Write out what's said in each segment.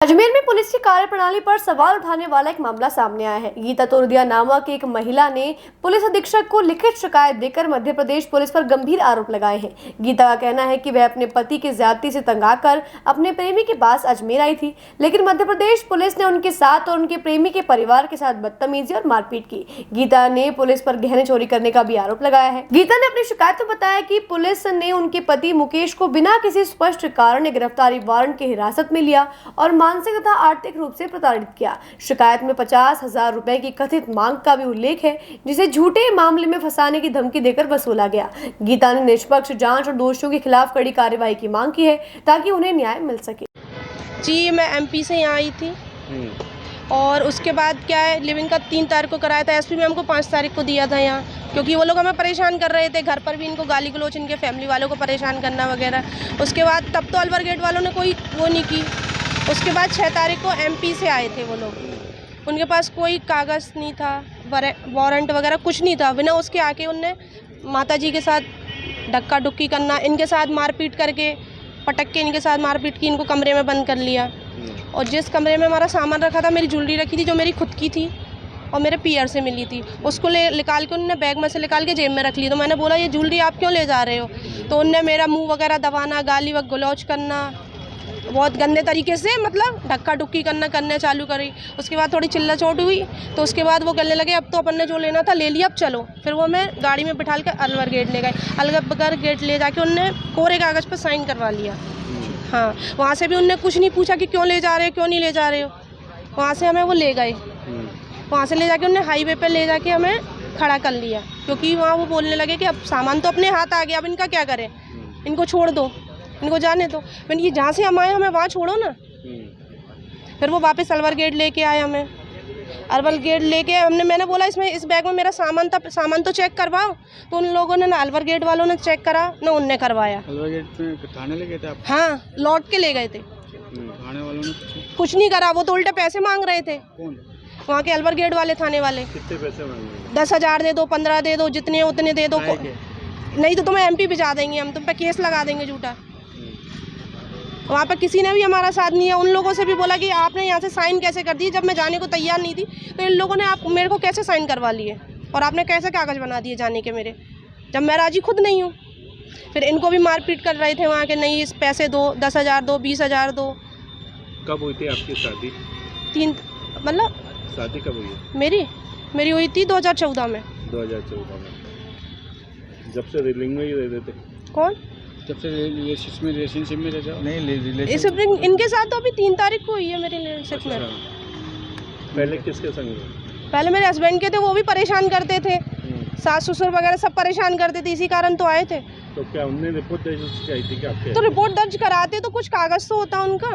अजमेर में पुलिस की कार्यप्रणाली पर सवाल उठाने वाला एक मामला सामने आया है। गीता तोरदिया नामक एक महिला ने पुलिस अधीक्षक को लिखित शिकायत देकर मध्य प्रदेश पुलिस पर गंभीर आरोप लगाए हैं। गीता का कहना है कि वह अपने पति की ज्यादती से तंग आकर अपने प्रेमी के पास अजमेर आई थी, लेकिन मध्य प्रदेश पुलिस ने उनके साथ और उनके प्रेमी के परिवार के साथ बदतमीजी और मारपीट की। गीता ने पुलिस पर गहने चोरी करने का भी आरोप लगाया है। गीता ने अपनी शिकायत में बताया कि पुलिस ने उनके पति मुकेश को बिना किसी स्पष्ट कारण गिरफ्तारी वारंट की हिरासत में लिया और मानसिक तथा आर्थिक रूप से प्रताड़ित किया। शिकायत में 50,000 रुपए की कथित मांग का भी उल्लेख है, जिसे झूठे मामले में फंसाने की धमकी देकर वसूला गया। गीता ने निष्पक्ष जांच और दोषियों के खिलाफ कड़ी कार्रवाई की मांग की है ताकि उन्हें न्याय मिल सके। जी, मैं एमपी से यहाँ आई थी और उसके बाद क्या है, लिविंग का 3 तारीख को कराया था। एसपी मैम को 5 तारीख को दिया था यहाँ, क्योंकि वो लोग हमें परेशान कर रहे थे। घर पर भी इनको गाली गलौच, इनके फैमिली वालों को परेशान करना वगैरह। उसके बाद तब तो अलवर गेट वालों ने कोई वो नहीं की। उसके बाद 6 तारीख को एमपी से आए थे वो लोग, उनके पास कोई कागज़ नहीं था, वारंट वगैरह कुछ नहीं था। बिना उसके आके उनने माताजी के साथ धक्का धुक्की करना, इनके साथ मारपीट करके, पटक के इनके साथ मारपीट की, इनको कमरे में बंद कर लिया। और जिस कमरे में हमारा सामान रखा था, मेरी ज्वेलरी रखी थी जो मेरी खुद की थी और मेरे पीआर से मिली थी, उसको निकाल के उन्होंने बैग में से निकाल के जेब में रख ली। तो मैंने बोला, ये ज्वेलरी आप क्यों ले जा रहे हो? तो उनने मेरा मुंह वगैरह दबाना, गाली व गलौच करना, बहुत गंदे तरीके से मतलब धक्का धुक्की करने चालू करी। उसके बाद थोड़ी चिल्ला चोट हुई, तो उसके बाद वो कहने लगे, अब तो अपन ने जो लेना था ले लिया, अब चलो। फिर वो मैं गाड़ी में बिठाल कर अलवर गेट ले गए। अलवर गेट ले जाके उनने कोरे कागज़ पर साइन करवा लिया। हाँ, वहाँ से भी उनने कुछ नहीं पूछा कि क्यों ले जा रहे हो, क्यों नहीं ले जा रहे हो। वहाँ से हमें वो ले गए। वहाँ से ले जाके उन्हें हाईवे पे ले जाके हमें खड़ा कर लिया, क्योंकि वहाँ वो बोलने लगे कि अब सामान तो अपने हाथ आ गया, अब इनका क्या करें, इनको छोड़ दो, इनको जाने दो। मैंने ये जहाँ से हम आए, हमें वहाँ छोड़ो ना। फिर वो वापस अलवर गेट लेके आए हमें। अलवर गेट लेके मैंने बोला, इसमें इस बैग में मेरा सामान था, सामान तो चेक करवाओ। तो उन लोगों ने, ना अलवर गेट वालों ने चेक करा, ना उनने करवाया। अलवर गेट में थाने ले गए थे आप? हाँ, लौट के ले गए थे। थाने वालों ने कुछ नहीं करा, वो तो उल्टे पैसे मांग रहे थे। कौन? वहाँ के अलवर गेट वाले, थाने वाले। कितने पैसे मांगे? 10,000 दे दो, 15 दे दो, जितने उतने दे दो। नहीं तो तुम्हें एमपी भिजा देंगे, हम तुम पे केस लगा देंगे झूठा। वहाँ पर किसी ने भी हमारा साथ नहीं है। उन लोगों से भी बोला कि आपने यहाँ से साइन कैसे कर दी, जब मैं जाने को तैयार नहीं थी। तो इन लोगों ने आप मेरे को कैसे साइन करवा लिए और आपने कैसे कागज़ बना दिए जाने के मेरे, जब मैं राजी खुद नहीं हूँ। फिर इनको भी मारपीट कर रहे थे वहाँ के, नहीं इस पैसे दो, 10,000 दो, 20,000 दो। कब हुई थी आपकी शादी? 3 मतलब शादी कब हुई? मेरी हुई थी 2014 में। 2014 में। जब से रिलिंग में ही रहते थे? कौन? जब से रिलेशनशिप में रहते हो? नहीं, इनके साथ तो अभी 3 तारीख को हुई है मेरी रिलेशनशिप में। पहले किसके संग? पहले मेरे हस्बैंड के थे, वो भी परेशान करते थे। सास ससुर वगैरह सब परेशान करते थे, इसी कारण तो आए थे। तो क्या उनने रिपोर्ट दर्ज आई थी क्या आपके? तो रिपोर्ट दर्ज कराते तो कुछ कागज़ तो होता उनका,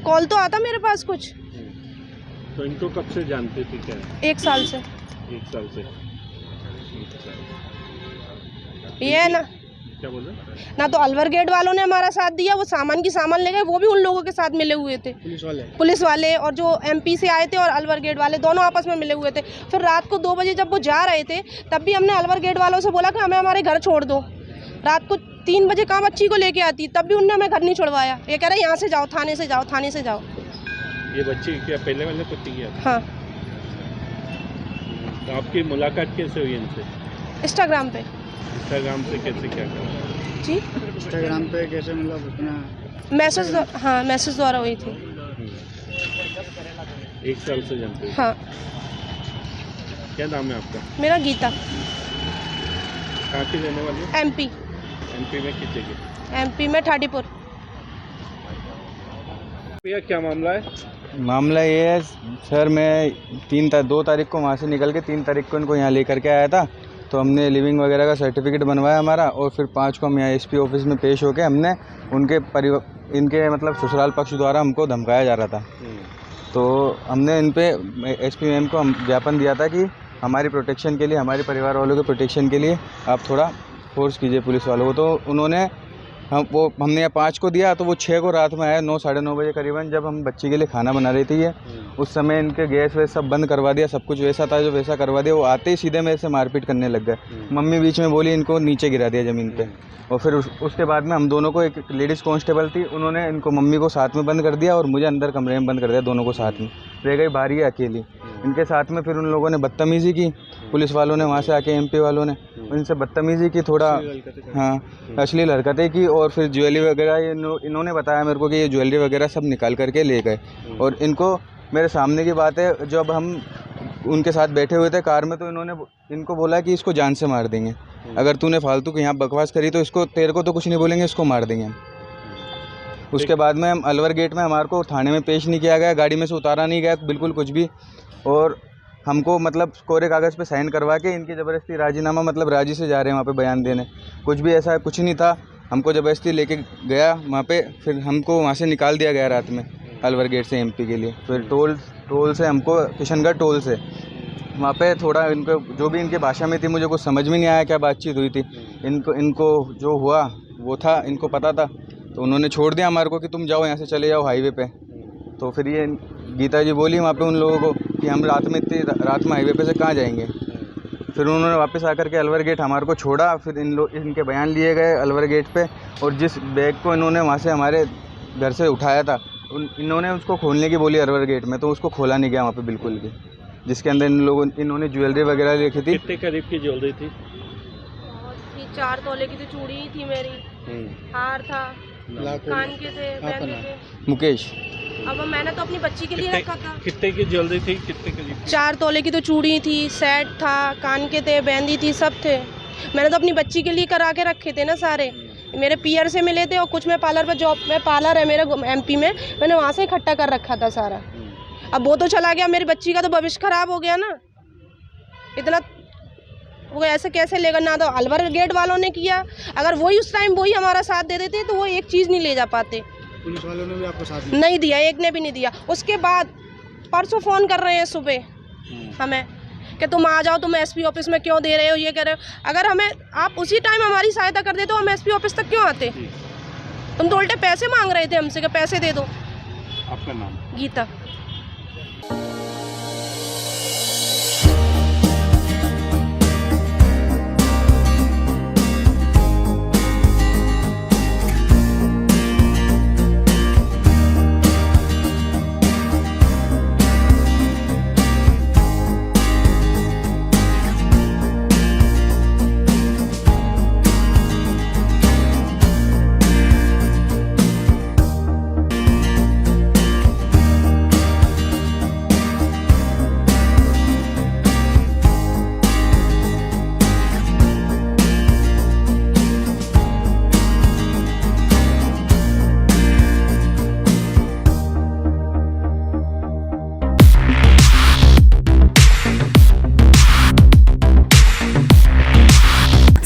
कॉल तो आता मेरे पास कुछ। तो इनको कब से जानते थे क्या? 1 साल से। 1 साल से। ये है ना, क्या बोले? ना तो अलवर गेट वालों ने हमारा साथ दिया, वो सामान ले गए, वो भी उन लोगों के साथ मिले हुए थे। पुलिस वाले और जो एमपी से आए थे और अलवर गेट वाले दोनों आपस में मिले हुए थे। फिर रात को 2 बजे जब वो जा रहे थे, तब भी हमने अलवर गेट वालों से बोला कि हमें हमारे घर छोड़ दो। रात को 3 बजे कहाँ बच्ची को लेके आती, तब भी उनने हमें घर नहीं छोड़वाया। ये कह रहे यहाँ से जाओ, थाने से जाओ, थाने से जाओ। ये बच्ची क्या पहले वाले पति किया? हाँ। तो आपकी मुलाकात कैसे हुई इनसे? इंस्टाग्राम पे। इंस्टाग्राम से कैसे, क्या करा? जी, इंस्टाग्राम पे कैसे, मतलब अपना मैसेज? हाँ, मैसेज द्वारा हुई थी। 1 साल से जानते हो? हाँ। क्या नाम है आपका? मेरा गीता। कहाँ की रहने वाली है? एमपी। एमपी में किस जगह? एमपी में ठाटीपुर। भैया क्या मामला है? मामला ये है सर, मैं 2 तारीख को वहाँ से निकल के 3 तारीख को इनको यहाँ लेकर के आया था। तो हमने लिविंग वगैरह का सर्टिफिकेट बनवाया हमारा, और फिर 5 को हम यहाँ एसपी ऑफिस में पेश होके हमने इनके मतलब ससुराल पक्ष द्वारा हमको धमकाया जा रहा था। तो हमने इन पे एसपी मैम को हम ज्ञापन दिया था कि हमारी प्रोटेक्शन के लिए, हमारे परिवार वालों के प्रोटेक्शन के लिए आप थोड़ा फोर्स कीजिए पुलिस वालों को। तो उन्होंने हमने यहाँ 5 को दिया तो वो 6 को रात में आया 9 साढ़े 9 बजे करीबन, जब हम बच्ची के लिए खाना बना रही थी ये। उस समय इनके गैस वैस सब बंद करवा दिया, सब कुछ वैसा था जो वैसा करवा दिया। वो आते ही सीधे मेरे से मारपीट करने लग गए। मम्मी बीच में बोली, इनको नीचे गिरा दिया ज़मीन पे। और फिर उसके बाद में हम दोनों को, एक लेडीज़ कांस्टेबल थी, उन्होंने इनको मम्मी को साथ में बंद कर दिया और मुझे अंदर कमरे में बंद कर दिया, दोनों को साथ में। रह गई बारी अकेली इनके साथ में। फिर उन लोगों ने बदतमीज़ी की, पुलिस वालों ने वहाँ से आके MP वालों ने उनसे बदतमीज़ी की, थोड़ा हाँ अश्लील हरकतें की। और फिर ज्वेलरी वगैरह इन्होंने बताया मेरे को कि ये ज्वेलरी वगैरह सब निकाल करके ले गए। और इनको मेरे सामने की बात है, जब हम उनके साथ बैठे हुए थे कार में तो इन्होंने इनको बोला कि इसको जान से मार देंगे, अगर तूने फालतू की यहाँ बकवास करी तो इसको, तेरे को तो कुछ नहीं बोलेंगे, इसको मार देंगे हम। उसके बाद में हम अलवर गेट में, हमारे को थाने में पेश नहीं किया गया, गाड़ी में से उतारा नहीं गया बिल्कुल कुछ भी। और हमको मतलब कोरे कागज़ पे साइन करवा के इनकी ज़बरदस्ती राजीनामा, मतलब राजी से जा रहे हैं वहाँ पे बयान देने। कुछ भी ऐसा कुछ नहीं था, हमको ज़बरदस्ती लेके गया वहाँ पे। फिर हमको वहाँ से निकाल दिया गया रात में अलवर गेट से MP के लिए। फिर टोल से हमको, किशनगढ़ टोल से वहाँ पे थोड़ा इनको जो भी इनके भाषा में थी, मुझे कुछ समझ में नहीं आया क्या बातचीत हुई थी। इनको जो हुआ वो था, इनको पता था, तो उन्होंने छोड़ दिया हमारे को कि तुम जाओ यहाँ से, चले जाओ हाईवे पे। तो फिर ये गीता जी बोली वहाँ पे उन लोगों को कि हम रात में हाईवे पे से कहाँ जाएंगे। फिर उन्होंने वापस आकर के अलवर गेट हमारे को छोड़ा। फिर इनके बयान लिए गए अलवर गेट पे। और जिस बैग को इन्होंने वहाँ से हमारे घर से उठाया था, इन्होंने उसको खोलने की बोली अलवर गेट में, तो उसको खोला नहीं गया वहाँ पे बिल्कुल भी, जिसके अंदर इन्होंने ज्वेलरी वगैरह रखी थी। कितने करीब की ज्वेलरी थी? 4 तोले की तो चूड़ी थी मेरी, हार था, कान के थे, बैंगल थे। मुकेश। अब मैंने तो अपनी बच्ची के लिए रखा था। कितने की ज्वेलरी थी? कितने करीब? 4 तोले की तो चूड़ी थी, सेट था, कान के थे, बेंदी थी, सब थे। मैंने तो अपनी बच्ची के लिए करा के रखे थे ना सारे। मेरे पीयर से मिले थे और कुछ मैं पार्लर पर जॉब में, पार्लर है मेरे MP में, मैंने वहाँ से इकट्ठा कर रखा था सारा। अब वो तो चला गया, मेरी बच्ची का तो भविष्य खराब हो गया ना। इतना वो ऐसे कैसे लेगा? ना तो अलवर गेट वालों ने किया, अगर वही उस टाइम वही हमारा साथ दे देते तो वो एक चीज़ नहीं ले जा पाते। पुलिस वालों ने भी आपको साथ नहीं दिया, एक ने भी नहीं दिया। उसके बाद परसों फ़ोन कर रहे हैं सुबह हमें कि तुम आ जाओ, तुम SP ऑफिस में क्यों दे रहे हो, ये कह रहे हो। अगर हमें आप उसी टाइम हमारी सहायता कर देते तो हम SP ऑफिस तक क्यों आते? तुम तो उल्टे पैसे मांग रहे थे हमसे कि पैसे दे दो। आपका नाम? गीता।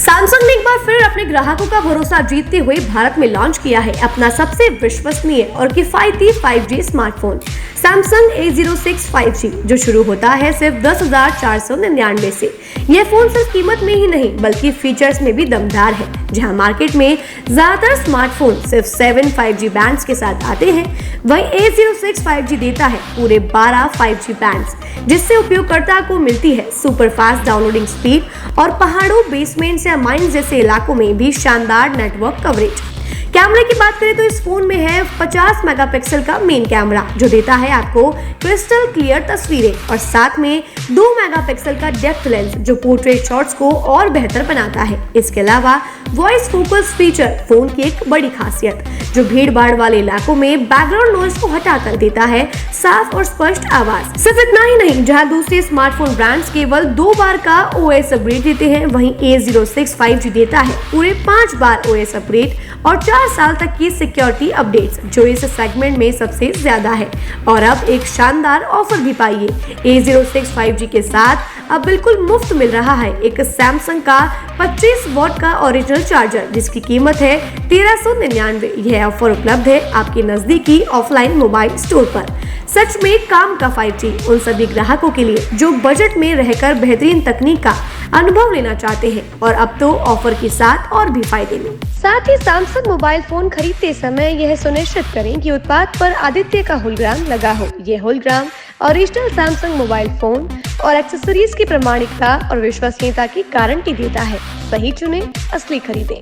सैमसंग ने एक बार फिर अपने ग्राहकों का भरोसा जीतते हुए भारत में लॉन्च किया है अपना सबसे विश्वसनीय और किफायती 5G smartphone Samsung A06 5G, जो शुरू होता है सिर्फ 10,499 से। यह फोन सिर्फ कीमत में ही नहीं बल्कि फीचर्स में भी दमदार है। जहां मार्केट में ज्यादातर स्मार्टफोन सिर्फ 7 5G बैंड्स के साथ आते हैं, वहीं A06 5G देता है पूरे 12 5G बैंड्स, जिससे उपयोगकर्ता को मिलती है सुपर फास्ट डाउनलोडिंग स्पीड और पहाड़ों, बेसमेंट्स या माइंस जैसे इलाकों में भी शानदार नेटवर्क कवरेज। कैमरे की बात करें तो इस फोन में है 50 मेगापिक्सल का मेन कैमरा, जो देता है आपको क्रिस्टल क्लियर तस्वीरें, और साथ में 2 मेगापिक्सल का डेप्थ लेंस, जो पोर्ट्रेट शॉट्स को और बेहतर बनाता है। इसके अलावा वॉइस फोकस फीचर फोन की एक बड़ी खासियत, जो भीड़ भाड़ वाले इलाकों में बैकग्राउंड नॉइज को हटाकर देता है साफ और स्पष्ट आवाज। सिर्फ इतना ही नहीं, जहां दूसरे स्मार्टफोन ब्रांड्स केवल 2 बार का OS अपग्रेड देते हैं, वहीं A06 5G देता है पूरे 5 बार OS अपग्रेड और 4 साल तक की सिक्योरिटी अपडेट्स, जो इस सेगमेंट में सबसे ज्यादा है। और अब एक शानदार ऑफर भी पाइए। A06 5G के साथ अब बिल्कुल मुफ्त मिल रहा है एक सैमसंग का 25 वॉट का ओरिजिनल चार्जर, जिसकी कीमत है 1399। यह ऑफर उपलब्ध है आपके नजदीकी ऑफलाइन मोबाइल स्टोर पर। सच में काम का 5G उन सभी ग्राहकों के लिए जो बजट में रहकर बेहतरीन तकनीक का अनुभव लेना चाहते हैं, और अब तो ऑफर के साथ और भी फायदे में। साथ ही सैमसंग मोबाइल फोन खरीदते समय यह सुनिश्चित करें कि उत्पाद पर आदित्य का होलोग्राम लगा हो। यह hologram original Samsung mobile phone और एक्सेसरीज की प्रामाणिकता और विश्वसनीयता की गारंटी देता है। सही चुने, असली खरीदें।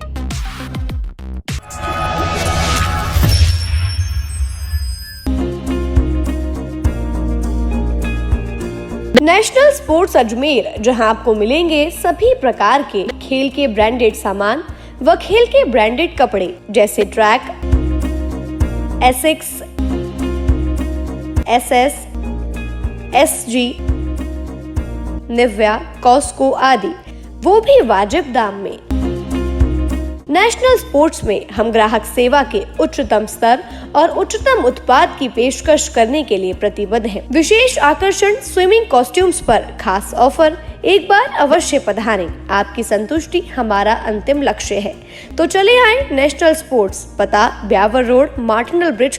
नेशनल स्पोर्ट्स अजमेर, जहां आपको मिलेंगे सभी प्रकार के खेल के ब्रांडेड सामान व खेल के ब्रांडेड कपड़े जैसे track, Asics, SS, SG, Nivia, Cosco आदि, वो भी वाजिब दाम में। नेशनल स्पोर्ट्स में हम ग्राहक सेवा के उच्चतम स्तर और उच्चतम उत्पाद की पेशकश करने के लिए प्रतिबद्ध हैं। विशेष आकर्षण स्विमिंग कॉस्ट्यूम्स पर खास ऑफर। एक बार अवश्य पधारें, आपकी संतुष्टि हमारा अंतिम लक्ष्य है। तो चले आए नेशनल स्पोर्ट्स, पता ब्यावर रोड, मार्टिनल ब्रिज,